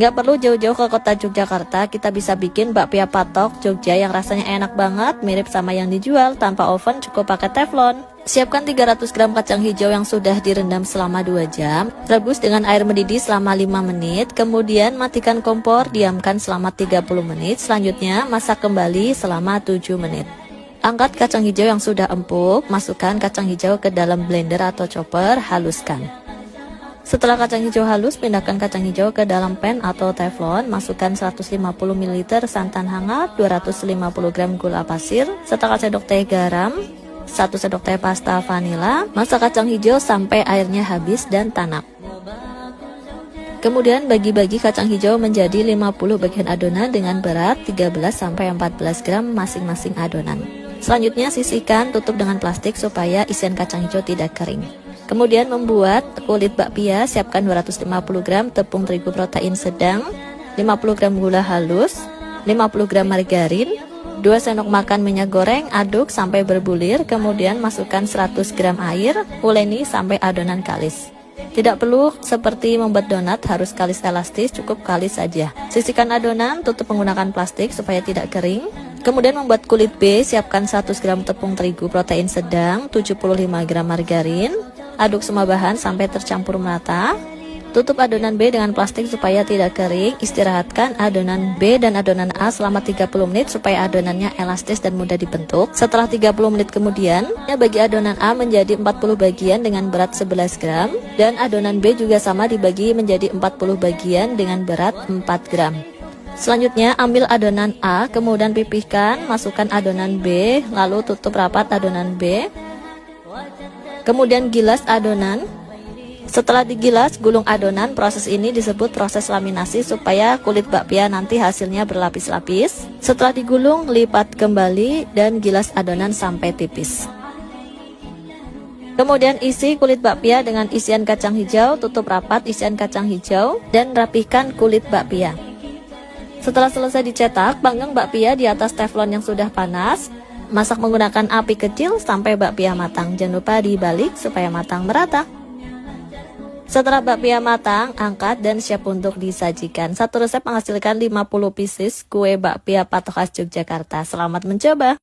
Nggak perlu jauh-jauh ke kota Yogyakarta, kita bisa bikin bakpia patok Jogja yang rasanya enak banget, mirip sama yang dijual. Tanpa oven, cukup pakai teflon. Siapkan 300 gram kacang hijau yang sudah direndam selama 2 jam. Rebus dengan air mendidih selama 5 menit. Kemudian matikan kompor, diamkan selama 30 menit. Selanjutnya masak kembali selama 7 menit. Angkat kacang hijau yang sudah empuk, masukkan kacang hijau ke dalam blender atau chopper, haluskan. Setelah kacang hijau halus, pindahkan kacang hijau ke dalam pan atau teflon, masukkan 150 ml santan hangat, 250 gram gula pasir, setengah sendok teh garam, 1 sendok teh pasta vanila. Masak kacang hijau sampai airnya habis dan tanak. Kemudian bagi-bagi kacang hijau menjadi 50 bagian adonan dengan berat 13-14 gram masing-masing adonan. Selanjutnya sisihkan, tutup dengan plastik supaya isian kacang hijau tidak kering. Kemudian membuat kulit bakpia, siapkan 250 gram tepung terigu protein sedang, 50 gram gula halus, 50 gram margarin, 2 sendok makan minyak goreng, aduk sampai berbulir, kemudian masukkan 100 gram air, uleni sampai adonan kalis. Tidak perlu seperti membuat donat harus kalis elastis, cukup kalis saja. Sisihkan adonan, tutup menggunakan plastik supaya tidak kering. Kemudian membuat kulit B, siapkan 100 gram tepung terigu protein sedang, 75 gram margarin. Aduk semua bahan sampai tercampur merata. Tutup adonan B dengan plastik supaya tidak kering. Istirahatkan adonan B dan adonan A selama 30 menit supaya adonannya elastis dan mudah dibentuk. Setelah 30 menit kemudian, bagi adonan A menjadi 40 bagian dengan berat 11 gram. Dan adonan B juga sama dibagi menjadi 40 bagian dengan berat 4 gram. Selanjutnya ambil adonan A, kemudian pipihkan, masukkan adonan B, lalu tutup rapat adonan B. Kemudian gilas adonan. Setelah digilas, gulung adonan. Proses ini disebut proses laminasi supaya kulit bakpia nanti hasilnya berlapis-lapis. Setelah digulung, lipat kembali dan gilas adonan sampai tipis. Kemudian isi kulit bakpia dengan isian kacang hijau, tutup rapat isian kacang hijau dan rapihkan kulit bakpia. Setelah selesai dicetak, panggang bakpia di atas teflon yang sudah panas. Masak menggunakan api kecil sampai bakpia matang. Jangan lupa dibalik supaya matang merata. Setelah bakpia matang, angkat dan siap untuk disajikan. Satu resep menghasilkan 50 pieces kue bakpia patok khas Yogyakarta. Selamat mencoba!